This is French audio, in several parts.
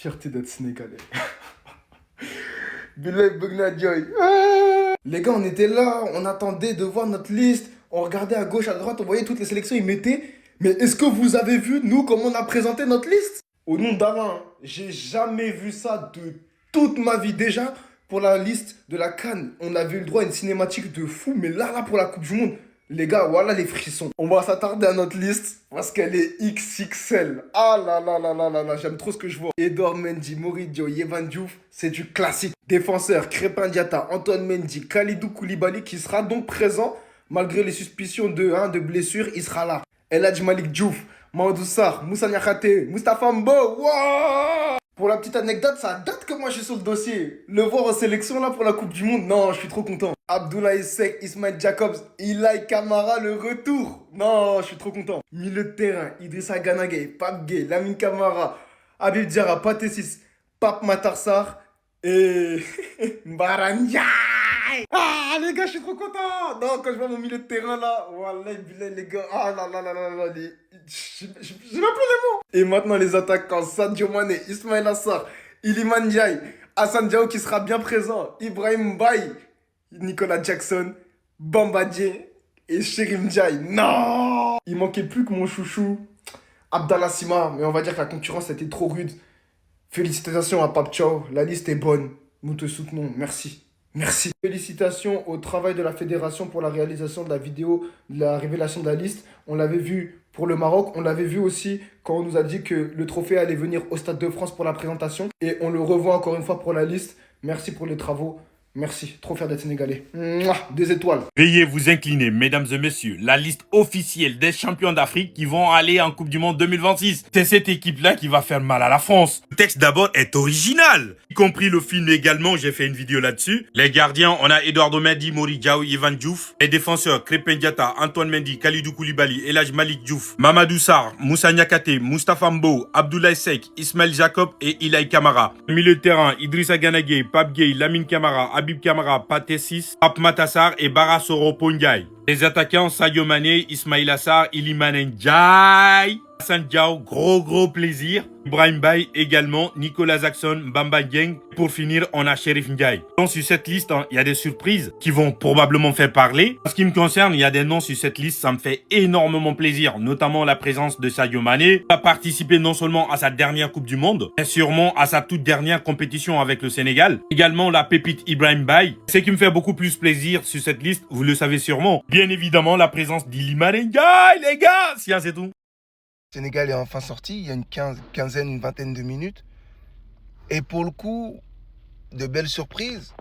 Fierté d'être sénégalais. Bilal Bugna Joy. Ah. Les gars, on était là, on attendait de voir notre liste. On regardait à gauche, à droite, on voyait toutes les sélections, ils mettaient. Mais est-ce que vous avez vu, nous, comment on a présenté notre liste? Au nom d'Alain, j'ai jamais vu ça de toute ma vie. Déjà, pour la liste de la CAN, on avait eu le droit à une cinématique de fou. Mais là, pour la Coupe du Monde, les gars, voilà les frissons. On va s'attarder à notre liste parce qu'elle est XXL. Ah là là là là là là, j'aime trop ce que je vois. Edouard Mendy, Moridio, Yevan Diouf, c'est du classique. Défenseur, Crépin Diatta, Antoine Mendy, Khalidou Koulibaly qui sera donc présent malgré les suspicions de blessure, il sera là. El Hadji Malick Diouf, Mamadou Sarr, Moussa Niakhaté, Moustapha Mbo, wow. Pour la petite anecdote, ça date que moi je suis sur le dossier. Le voir en sélection là pour la Coupe du Monde, non, je suis trop content. Abdoulaye Seck, Ismail Jacobs, Ilaï Kamara, le retour. Non, je suis trop content. Milieu de terrain, Idrissa Gana Gueye, Pape Gueye, Lamine Camara, Habib Diarra, Pathé Ciss, Pape Matar Sarr et Mbaran Ndiaye. Ah les gars, je suis trop content. Non, quand je vois mon milieu de terrain là, voilà, les gars, ah là là là là là, j'ai même plus les mots. Et maintenant les attaquants, Sadio Mané, Ismail Assar, Iliman Ndiaye, Hassan Diao qui sera bien présent, Ibrahim Mbaye, Nicolas Jackson, Bamba Dieng et Cherim Ndiaye. Non. Il manquait plus que mon chouchou, Abdallah Sima, mais on va dire que la concurrence était trop rude. Félicitations à Pape Thiaw, la liste est bonne. Nous te soutenons, merci. Merci. Félicitations au travail de la fédération pour la réalisation de la vidéo, de la révélation de la liste. On l'avait vu pour le Maroc, on l'avait vu aussi quand on nous a dit que le trophée allait venir au Stade de France pour la présentation. Et on le revoit encore une fois pour la liste. Merci pour les travaux. Merci, trop fier d'être sénégalais. Mouah, des étoiles. Veuillez vous incliner, mesdames et messieurs, la liste officielle des champions d'Afrique qui vont aller en Coupe du Monde 2026. C'est cette équipe-là qui va faire mal à la France. Le texte d'abord est original, y compris le film également, j'ai fait une vidéo là-dessus. Les gardiens, on a Edouard Mendy, Mori Diaw, Yevan Diouf. Les défenseurs, Crépin Diatta, Antoine Mendy, Khalidou Koulibaly, El Hadji Malick Diouf, Mamadou Sarr, Moussa Niakhaté, Moustapha Mbo, Abdoulaye Seck, Ismail Jacob et Ilaï Kamara. Milieu de terrain, Idrissa Gana Gueye, Pape Gueye, Lamine Camara, Habib Kamara, Pathé Ciss, Pape Matar Sarr et Bara Soropo Ndiaye. Les attaquants Sadio Mané, Ismail Assar, Iliman Ndiaye. Hassan Diao, gros plaisir. Ibrahim Mbaye également, Nicolas Jackson, Bamba Dieng. Pour finir, on a Chérif Ndiaye. Donc sur cette liste, il y a des surprises qui vont probablement faire parler. En ce qui me concerne, il y a des noms sur cette liste, ça me fait énormément plaisir. Notamment la présence de Sadio Mané. Il a participé non seulement à sa dernière Coupe du Monde, mais sûrement à sa toute dernière compétition avec le Sénégal. Également la pépite Ibrahim Mbaye. Ce qui me fait beaucoup plus plaisir sur cette liste, vous le savez sûrement. Bien évidemment, la présence d'Iliman Ndiaye, les gars. Si, c'est tout. Le Sénégal est enfin sorti, il y a une vingtaine de minutes. Et pour le coup, de belles surprises,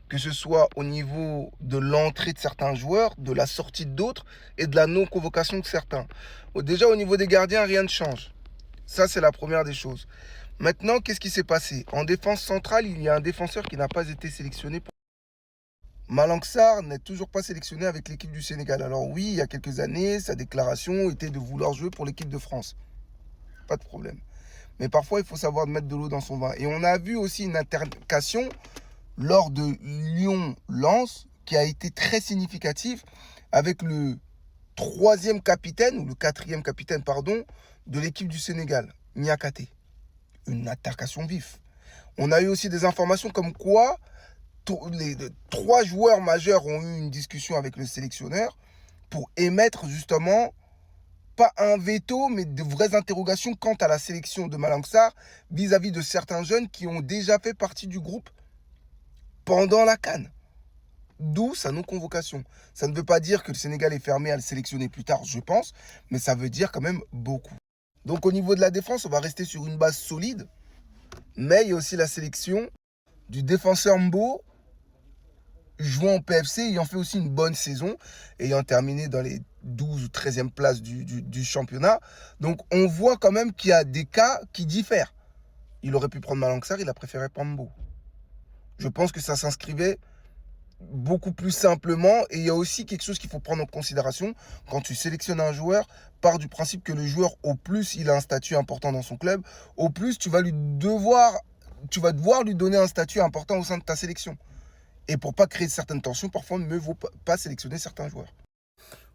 que ce soit au niveau de l'entrée de certains joueurs, de la sortie d'autres et de la non-convocation de certains. Déjà, au niveau des gardiens, rien ne change. Ça, c'est la première des choses. Maintenant, qu'est-ce qui s'est passé? En défense centrale, il y a un défenseur qui n'a pas été sélectionné. Malang Sarr n'est toujours pas sélectionné avec l'équipe du Sénégal. Alors oui, il y a quelques années, sa déclaration était de vouloir jouer pour l'équipe de France. Pas de problème. Mais parfois, il faut savoir mettre de l'eau dans son vin. Et on a vu aussi une altercation lors de Lyon-Lens qui a été très significative avec le troisième capitaine, ou le quatrième capitaine, pardon, de l'équipe du Sénégal, Niakhaté. Une altercation vive. On a eu aussi des informations comme quoi les 3 joueurs majeurs ont eu une discussion avec le sélectionneur pour émettre justement, pas un veto, mais de vraies interrogations quant à la sélection de Malang Sarr vis-à-vis de certains jeunes qui ont déjà fait partie du groupe pendant la CAN. D'où sa non-convocation. Ça ne veut pas dire que le Sénégal est fermé à le sélectionner plus tard, je pense, mais ça veut dire quand même beaucoup. Donc au niveau de la défense, on va rester sur une base solide, mais il y a aussi la sélection du défenseur Mbo, jouant au PFC, ayant fait aussi une bonne saison, ayant terminé dans les 12 ou 13e places du championnat. Donc on voit quand même qu'il y a des cas qui diffèrent. Il aurait pu prendre Malang Sarr, il a préféré prendre Mbo. Je pense que ça s'inscrivait beaucoup plus simplement. Et il y a aussi quelque chose qu'il faut prendre en considération. Quand tu sélectionnes un joueur, part du principe que le joueur, au plus il a un statut important dans son club, au plus tu vas devoir lui donner un statut important au sein de ta sélection. Et pour pas créer certaines tensions, parfois, il ne vaut pas sélectionner certains joueurs.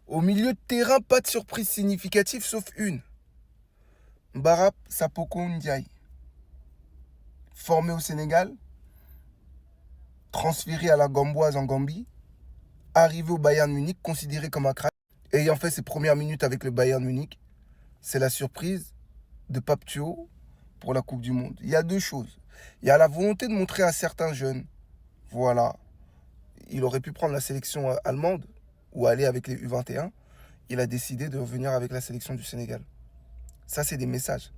Au milieu de terrain, pas de surprise significative, sauf une. Mbara Sapoko Ndiaye. formé au Sénégal, transféré à la Gamboise en Gambie, arrivé au Bayern Munich, considéré comme un crack, ayant fait ses premières minutes avec le Bayern Munich. C'est la surprise de Pape Thiaw pour la Coupe du Monde. Il y a deux choses. Il y a la volonté de montrer à certains jeunes, voilà, il aurait pu prendre la sélection allemande ou aller avec les U21. Il a décidé de revenir avec la sélection du Sénégal. Ça, c'est des messages.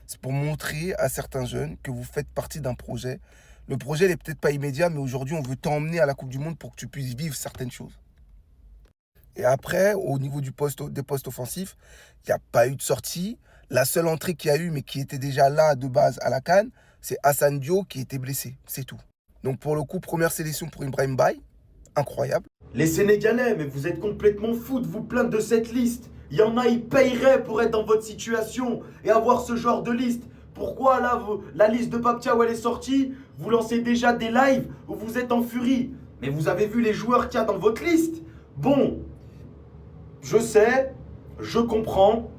C'est pour montrer à certains jeunes que vous faites partie d'un projet. Le projet n'est peut-être pas immédiat, mais aujourd'hui, on veut t'emmener à la Coupe du Monde pour que tu puisses vivre certaines choses. Et après, au niveau des postes offensifs, il n'y a pas eu de sortie. La seule entrée qu'il y a eu, mais qui était déjà là de base à la CAN, c'est Hassan Dio qui était blessé. C'est tout. Donc pour le coup, première sélection pour Ibrahim Baye. Incroyable. Les Sénégalais, mais vous êtes complètement fous de vous plaindre de cette liste. Il y en a, ils payeraient pour être dans votre situation et avoir ce genre de liste. Pourquoi là, la liste de Pape Thiaw, elle est sortie, vous lancez déjà des lives où vous êtes en furie. Mais vous avez vu les joueurs qu'il y a dans votre liste. Bon, je sais, je comprends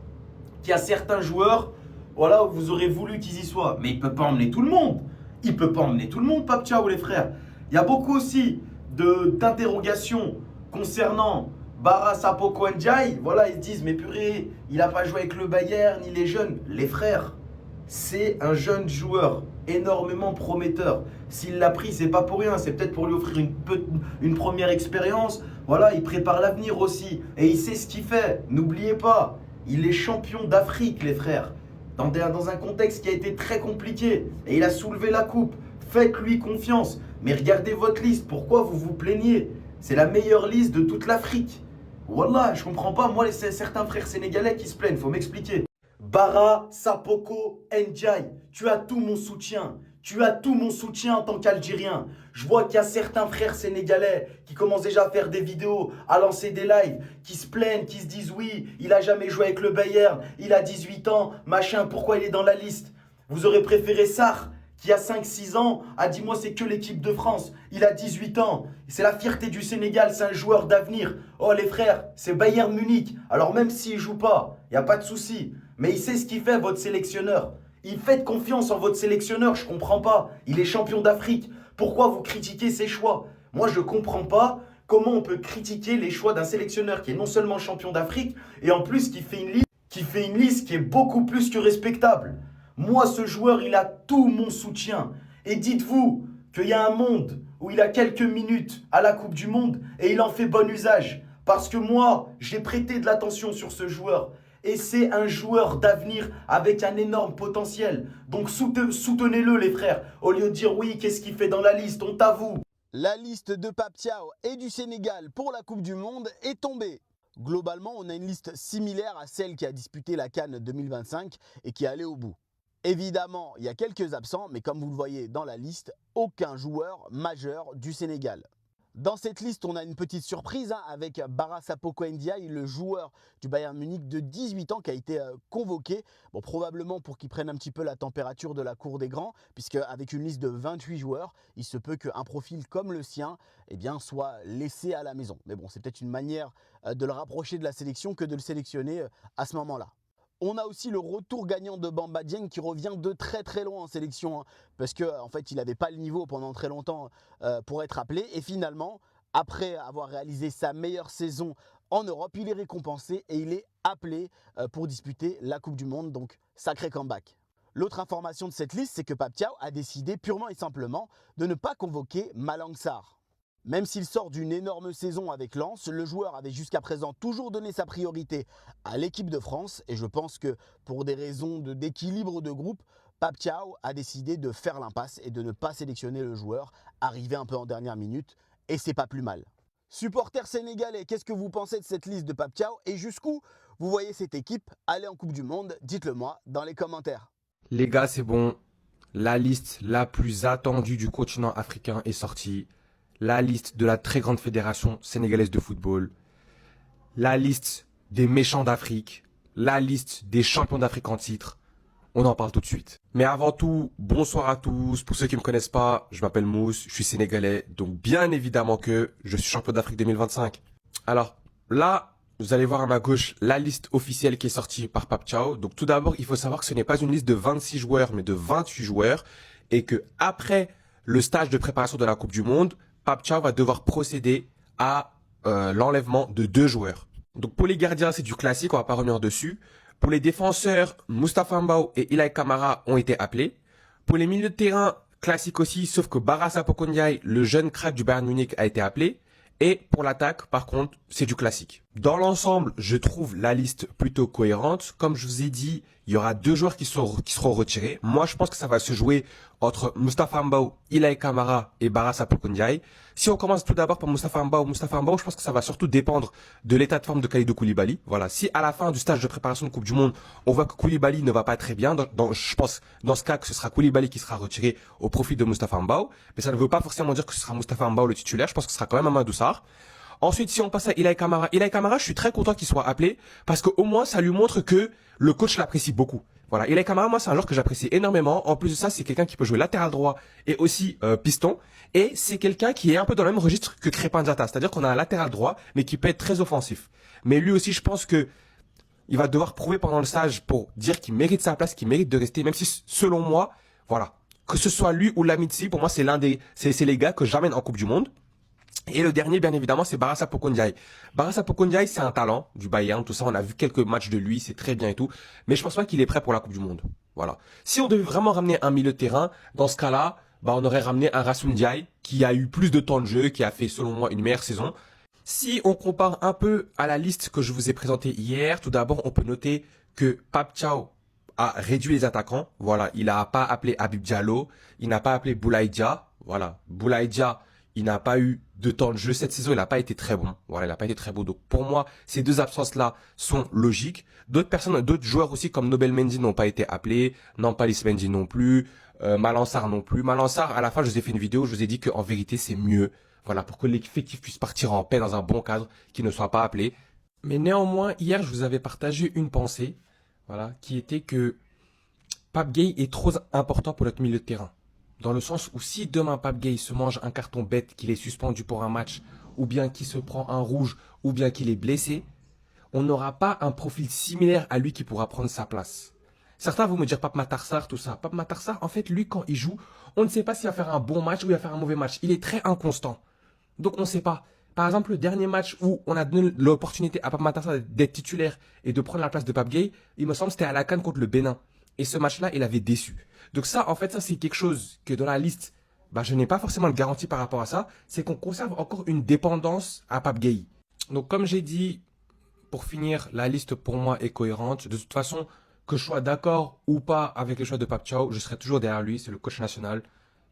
qu'il y a certains joueurs, voilà, où vous aurez voulu qu'ils y soient. Mais il ne peut pas emmener tout le monde. Il ne peut pas emmener tout le monde, Pape Thiaw, les frères. Il y a beaucoup aussi d'interrogations concernant Bara Sapoko Ndiaye. Voilà, ils se disent, mais purée, il n'a pas joué avec le Bayern, ni les jeunes. Les frères, c'est un jeune joueur énormément prometteur. S'il l'a pris, c'est pas pour rien. C'est peut-être pour lui offrir une première expérience. Voilà, il prépare l'avenir aussi. Et il sait ce qu'il fait. N'oubliez pas, il est champion d'Afrique, les frères. Dans un contexte qui a été très compliqué. Et il a soulevé la coupe. Faites-lui confiance. Mais regardez votre liste. Pourquoi vous vous plaignez? C'est la meilleure liste de toute l'Afrique. Wallah, je comprends pas. Moi, certains frères sénégalais qui se plaignent. Faut m'expliquer. Bara Sapoko Ndiaye, tu as tout mon soutien. Tu as tout mon soutien en tant qu'Algérien. Je vois qu'il y a certains frères sénégalais qui commencent déjà à faire des vidéos, à lancer des lives, qui se plaignent, qui se disent oui, il a jamais joué avec le Bayern, il a 18 ans, machin, pourquoi il est dans la liste? Vous aurez préféré Sarr, qui a 5-6 ans, a dit moi c'est que l'équipe de France, il a 18 ans, c'est la fierté du Sénégal, c'est un joueur d'avenir. Oh les frères, c'est Bayern Munich, alors même s'il joue pas, il n'y a pas de souci, mais il sait ce qu'il fait votre sélectionneur. Il fait confiance en votre sélectionneur, je comprends pas. Il est champion d'Afrique. Pourquoi vous critiquez ses choix? Moi, je comprends pas comment on peut critiquer les choix d'un sélectionneur qui est non seulement champion d'Afrique, et en plus qui fait une liste qui est beaucoup plus que respectable. Moi, ce joueur, il a tout mon soutien. Et dites-vous qu'il y a un monde où il a quelques minutes à la Coupe du Monde et il en fait bon usage. Parce que moi, j'ai prêté de l'attention sur ce joueur. Et c'est un joueur d'avenir avec un énorme potentiel. Donc soutenez-le les frères. Au lieu de dire oui, qu'est-ce qu'il fait dans la liste, honte à vous. La liste de Pape Thiaw et du Sénégal pour la Coupe du Monde est tombée. Globalement, on a une liste similaire à celle qui a disputé la CAN 2025 et qui est allée au bout. Évidemment, il y a quelques absents, mais comme vous le voyez dans la liste, aucun joueur majeur du Sénégal. Dans cette liste, on a une petite surprise avec Bara Sapoko Ndiaye, le joueur du Bayern Munich de 18 ans qui a été convoqué. Bon, probablement pour qu'il prenne un petit peu la température de la cour des grands, puisque avec une liste de 28 joueurs, il se peut qu'un profil comme le sien soit laissé à la maison. Mais bon, c'est peut-être une manière de le rapprocher de la sélection que de le sélectionner à ce moment-là. On a aussi le retour gagnant de Bamba Dieng qui revient de très très loin en sélection parce qu'en fait il n'avait pas le niveau pendant très longtemps pour être appelé et finalement après avoir réalisé sa meilleure saison en Europe il est récompensé et il est appelé pour disputer la Coupe du Monde, donc sacré comeback. L'autre information de cette liste, c'est que Pape Thiaw a décidé purement et simplement de ne pas convoquer Malang Sarr. Même s'il sort d'une énorme saison avec Lens, le joueur avait jusqu'à présent toujours donné sa priorité à l'équipe de France et je pense que pour des raisons d'équilibre de groupe, Pape Thiaw a décidé de faire l'impasse et de ne pas sélectionner le joueur, arrivé un peu en dernière minute et c'est pas plus mal. Supporters sénégalais, qu'est-ce que vous pensez de cette liste de Pape Thiaw et jusqu'où vous voyez cette équipe aller en Coupe du Monde? Dites-le moi dans les commentaires. Les gars, c'est bon, la liste la plus attendue du continent africain est sortie. La liste de la très grande fédération sénégalaise de football, la liste des méchants d'Afrique, la liste des champions d'Afrique en titre. On en parle tout de suite. Mais avant tout, bonsoir à tous. Pour ceux qui ne me connaissent pas, je m'appelle Mousse, je suis sénégalais. Donc bien évidemment que je suis champion d'Afrique 2025. Alors là, vous allez voir à ma gauche la liste officielle qui est sortie par Pape Thiaw. Donc tout d'abord, il faut savoir que ce n'est pas une liste de 26 joueurs, mais de 28 joueurs. et que après le stage de préparation de la Coupe du Monde, Pape Thiaw va devoir procéder à l'enlèvement de 2 joueurs. Donc pour les gardiens, c'est du classique, on va pas revenir dessus. Pour les défenseurs, Moustapha Mbao et Ilay Kamara ont été appelés. Pour les milieux de terrain, classique aussi, sauf que Bara Ndiaye, le jeune crack du Bayern Munich, a été appelé. Et pour l'attaque, par contre, c'est du classique. Dans l'ensemble, je trouve la liste plutôt cohérente. Comme je vous ai dit, il y aura 2 joueurs qui seront retirés. Moi, je pense que ça va se jouer entre Moustapha Mbao, Ilay Kamara et Bara Ndiaye. Si on commence tout d'abord par Moustapha Mbao, je pense que ça va surtout dépendre de l'état de forme de Kalidou Koulibaly. Voilà. Si à la fin du stage de préparation de Coupe du Monde, on voit que Koulibaly ne va pas très bien, je pense dans ce cas que ce sera Koulibaly qui sera retiré au profit de Moustapha Mbao. Mais ça ne veut pas forcément dire que ce sera Moustapha Mbao le titulaire. Je pense que ce sera quand même Amadou Sarr. Ensuite, si on passe à Ilay Kamara, je suis très content qu'il soit appelé parce qu'au moins, ça lui montre que le coach l'apprécie beaucoup. Voilà, Ilay Kamara, moi, c'est un joueur que j'apprécie énormément. En plus de ça, c'est quelqu'un qui peut jouer latéral droit et aussi piston. Et c'est quelqu'un qui est un peu dans le même registre que Crépin Diatta. C'est-à-dire qu'on a un latéral droit, mais qui peut être très offensif. Mais lui aussi, je pense que il va devoir prouver pendant le stage pour dire qu'il mérite sa place, qu'il mérite de rester, même si, selon moi, voilà, que ce soit lui ou Lamine, pour moi, c'est les gars que j'amène en Coupe du Monde. Et le dernier, bien évidemment, c'est Bara Ndiaye. Bara Ndiaye, c'est un talent du Bayern, tout ça. On a vu quelques matchs de lui, c'est très bien et tout. Mais je pense pas qu'il est prêt pour la Coupe du Monde. Voilà. Si on devait vraiment ramener un milieu de terrain, dans ce cas-là, on aurait ramené un Rassoul Ndiaye, qui a eu plus de temps de jeu, qui a fait, selon moi, une meilleure saison. Si on compare un peu à la liste que je vous ai présentée hier, tout d'abord, on peut noter que Pape Thiaw a réduit les attaquants. Voilà. Il n'a pas appelé Habib Diallo. Il n'a pas appelé Boulaye Dia. Voilà. Boulaye Dia, il n'a pas eu de temps de jeu cette saison, il n'a pas été très bon. Voilà, il n'a pas été très beau. Donc pour moi, ces 2 absences-là sont logiques. D'autres joueurs aussi comme Nobel Mendy n'ont pas été appelés, Nampalis Mendy non plus, Malansar non plus. Malansar, à la fin, je vous ai fait une vidéo, je vous ai dit qu'en vérité, c'est mieux. Voilà, pour que l'effectif puisse partir en paix dans un bon cadre, qu'il ne soit pas appelé. Mais néanmoins, hier, je vous avais partagé une pensée, voilà, qui était que Pape Gueye est trop important pour notre milieu de terrain. Dans le sens où si demain Pape Gueye se mange un carton bête, qu'il est suspendu pour un match, ou bien qu'il se prend un rouge, ou bien qu'il est blessé, on n'aura pas un profil similaire à lui qui pourra prendre sa place. Certains vont me dire Pape Matar Sarr, tout ça. Pape Matar Sarr, en fait, lui, quand il joue, on ne sait pas s'il va faire un bon match ou il va faire un mauvais match. Il est très inconstant. Donc on ne sait pas. Par exemple, le dernier match où on a donné l'opportunité à Pape Matar Sarr d'être titulaire et de prendre la place de Pape Gueye, il me semble que c'était à la CAN contre le Bénin. Et ce match-là, il avait déçu. Donc ça, en fait, ça, c'est quelque chose que dans la liste, je n'ai pas forcément de garantie par rapport à ça. C'est qu'on conserve encore une dépendance à Pape Gueye. Donc, comme j'ai dit, pour finir, la liste pour moi est cohérente. De toute façon, que je sois d'accord ou pas avec le choix de Pape Thiaw, je serai toujours derrière lui. C'est le coach national.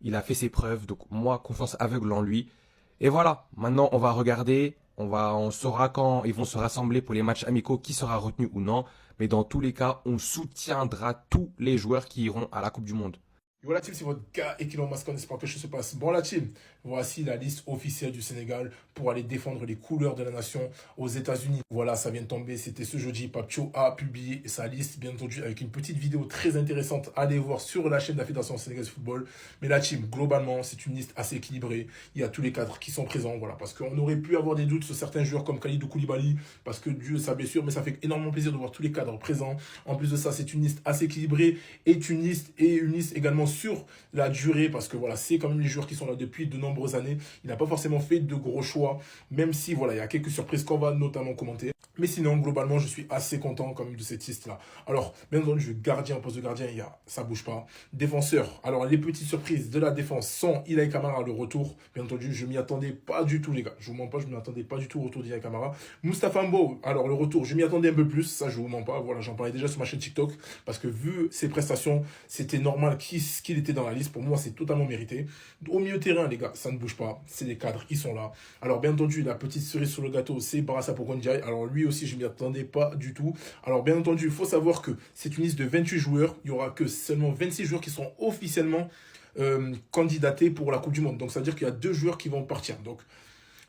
Il a fait ses preuves. Donc, moi, confiance aveugle en lui. Et voilà. Maintenant, on va regarder. On saura quand ils vont se rassembler pour les matchs amicaux, qui sera retenu ou non. Mais dans tous les cas, on soutiendra tous les joueurs qui iront à la Coupe du Monde. Voilà team, c'est votre gars Ekilon Mascon, j'espère que je se passe. Bon la team, voici la liste officielle du Sénégal pour aller défendre les couleurs de la nation aux États-Unis. Voilà, ça vient de tomber, c'était ce jeudi. Pape Thiaw a publié sa liste, bien entendu, avec une petite vidéo très intéressante à aller voir sur la chaîne de la Fédération sénégalaise de football. Mais la team, globalement, c'est une liste assez équilibrée. Il y a tous les cadres qui sont présents, voilà, parce qu'on aurait pu avoir des doutes sur certains joueurs comme Kalidou Koulibaly, parce que Dieu sa blessure, mais ça fait énormément plaisir de voir tous les cadres présents. En plus de ça, c'est une liste assez équilibrée et une liste également sur la durée, parce que voilà, c'est quand même les joueurs qui sont là depuis de nombreuses années. Il n'a pas forcément fait de gros choix, même si voilà, il y a quelques surprises qu'on va notamment commenter. Mais sinon, globalement, je suis assez content quand même de cette liste-là. Alors, bien entendu, gardien, poste de gardien, ça bouge pas. Défenseur, alors les petites surprises de la défense sont Ilay Kamara, le retour. Bien entendu, je m'y attendais pas du tout, les gars. Je vous mens pas, je m'y attendais pas du tout au retour d'Ilay Kamara. Moustapha Mbao, alors le retour, je m'y attendais un peu plus, ça je vous mens pas. Voilà, j'en parlais déjà sur ma chaîne TikTok, parce que vu ses prestations, c'était normal qu'il était dans la liste. Pour moi, c'est totalement mérité. Au milieu de terrain, les gars, ça ne bouge pas. C'est des cadres, ils sont là. Alors, bien entendu, la petite cerise sur le gâteau, c'est Bara Ndiaye. Alors, lui aussi, je m'y attendais pas du tout. Alors, bien entendu, il faut savoir que c'est une liste de 28 joueurs. Il y aura que seulement 26 joueurs qui sont officiellement candidatés pour la Coupe du Monde. Donc, ça veut dire qu'il y a 2 joueurs qui vont partir. Donc,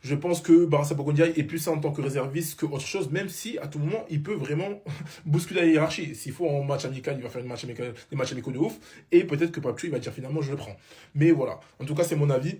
je pense que Bara Ndiaye est plus en tant que réserviste que autre chose, même si à tout moment, il peut vraiment bousculer la hiérarchie. S'il faut en match amical, il va faire des matchs amicaux de ouf. Et peut-être que Pape Thiaw, il va dire finalement, je le prends. Mais voilà, en tout cas, c'est mon avis.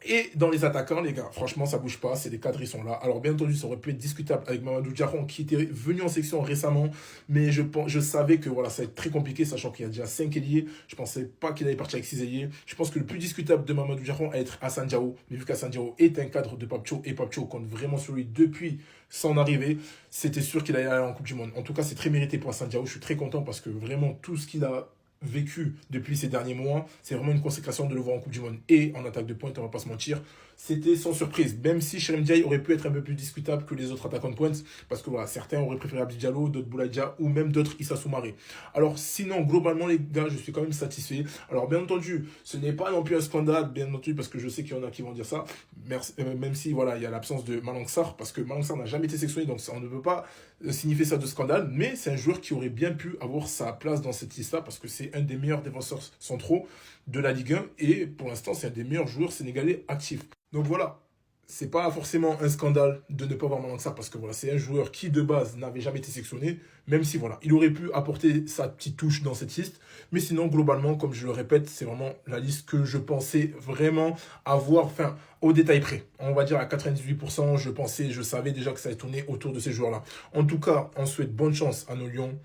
Et dans les attaquants, les gars, franchement, ça bouge pas. C'est des cadres, ils sont là. Alors, bien entendu, ça aurait pu être discutable avec Mamadou Diarra qui était venu en section récemment. Mais je savais que voilà, ça va être très compliqué, sachant qu'il y a déjà 5 ailiers. Je pensais pas qu'il allait partir avec 6 ailiers. Je pense que le plus discutable de Mamadou Diarra va être Hassan Diao. Mais vu qu'Hassan Diao est un cadre de Pape Thiaw et Pape Thiaw compte vraiment sur lui depuis son arrivée, c'était sûr qu'il allait aller en Coupe du Monde. En tout cas, c'est très mérité pour Hassan Diao. Je suis très content parce que vraiment, tout ce qu'il a vécu depuis ces derniers mois, c'est vraiment une consécration de le voir en Coupe du Monde et en attaque de pointe, on va pas se mentir, c'était sans surprise, même si Chérif Ndiaye aurait pu être un peu plus discutable que les autres attaquants de pointe, parce que voilà, certains auraient préféré Abdi Diallo, d'autres Boulaïdia ou même d'autres Issa Soumaré. Alors sinon, globalement les gars, je suis quand même satisfait. Alors bien entendu, ce n'est pas non plus un scandale, bien entendu, parce que je sais qu'il y en a qui vont dire ça, même si voilà, il y a l'absence de Malang Sarr, parce que Malang Sarr n'a jamais été sélectionné, donc ça, on ne peut pas signifier ça de scandale, mais c'est un joueur qui aurait bien pu avoir sa place dans cette liste-là, parce que c'est un des meilleurs défenseurs centraux de la Ligue 1, et pour l'instant, c'est un des meilleurs joueurs sénégalais actifs. Donc voilà, c'est pas forcément un scandale de ne pas avoir Malang Sarr, parce que voilà, c'est un joueur qui de base n'avait jamais été sélectionné, même si voilà, il aurait pu apporter sa petite touche dans cette liste, mais sinon globalement, comme je le répète, c'est vraiment la liste que je pensais vraiment avoir, enfin, au détail près. On va dire à 98%, je savais déjà que ça allait tourner autour de ces joueurs-là. En tout cas, on souhaite bonne chance à nos Lions,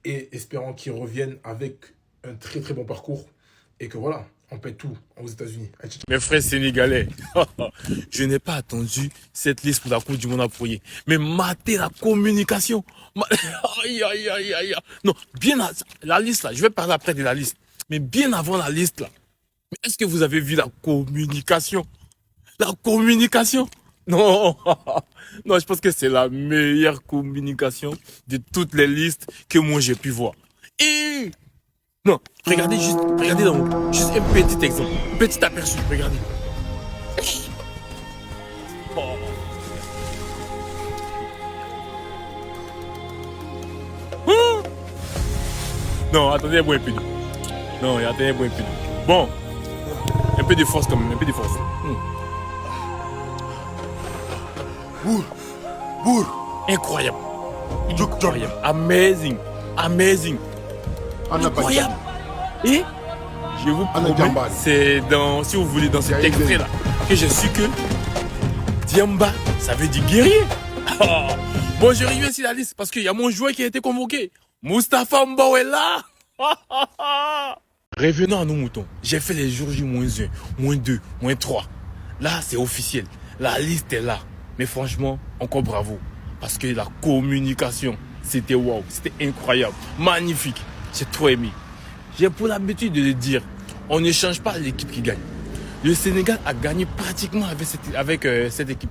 et espérant qu'ils reviennent avec un très très bon parcours, et que voilà, on pète tout aux États-Unis. Mes frères sénégalais, je n'ai pas attendu cette liste pour la Coupe du Monde à Poirier. Mais matez la communication. Aïe, aïe, aïe, aïe. Non, la liste là, je vais parler après de la liste. Mais bien avant la liste là, est-ce que vous avez vu la communication? La communication? Non, non, je pense que c'est la meilleure communication de toutes les listes que moi j'ai pu voir. Et non, regardez juste un petit exemple, petit aperçu, regardez. Oh. Oh. Non, attendez-moi un peu. Non, attendez-moi un peu. Bon, un peu de force quand même, un peu de force. Bourre. Incroyable. Incroyable. Amazing. Amazing. Incroyable. Et je vous promets, c'est dans, si vous voulez, dans cet extrait-là, que j'ai su que Diamba, ça veut dire guerrier. Bon, je reviens sur la liste parce qu'il y a mon joueur qui a été convoqué. Moustapha Mbao est là. Revenons à nos moutons. J'ai fait les jours J-1, -2, -3. Là, c'est officiel. La liste est là. Mais franchement, encore bravo. Parce que la communication, c'était waouh. C'était incroyable. Magnifique. J'ai trop aimé. J'ai pour l'habitude de le dire, on ne change pas l'équipe qui gagne. Le Sénégal a gagné pratiquement avec cette équipe.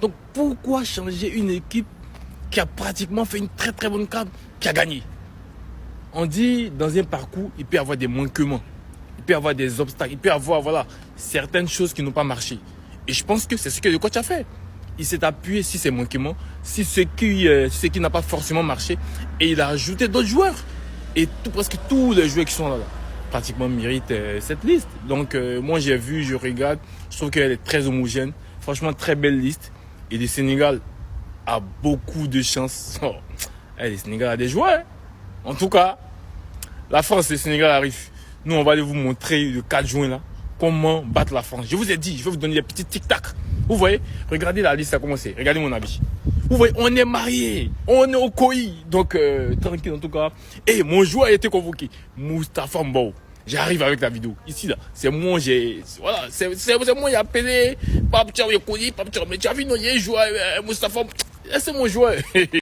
Donc pourquoi changer une équipe qui a pratiquement fait une très très bonne CAN, qui a gagné? On dit dans un parcours, il peut y avoir des manquements, il peut y avoir des obstacles, il peut y avoir voilà, certaines choses qui n'ont pas marché. Et je pense que c'est ce que le coach a fait. Il s'est appuyé sur ces manquements, sur ce qui n'a pas forcément marché, et il a ajouté d'autres joueurs. Et presque tous les joueurs qui sont là, pratiquement méritent cette liste. Donc moi j'ai vu, je regarde, je trouve qu'elle est très homogène. Franchement, très belle liste. Et le Sénégal a beaucoup de chance. Oh, le Sénégal a des joueurs. En tout cas, la France et le Sénégal arrivent. Nous, on va aller vous montrer le 4 juin là, comment battre la France. Je vous ai dit, je vais vous donner des petits tic-tac. Vous voyez, regardez la liste, ça a commencé. Regardez mon habit. Vous voyez, on est mariés, on est au COI. Donc, tranquille en tout cas. Et mon joueur a été convoqué. Moustapha Mbao. J'arrive avec la vidéo. Ici, là, c'est moi, voilà, c'est moi, j'ai appelé Pape Thiaw, Pape Thiaw, mais tu as vu, non, il y a un joueur, Moustapha, c'est mon joueur.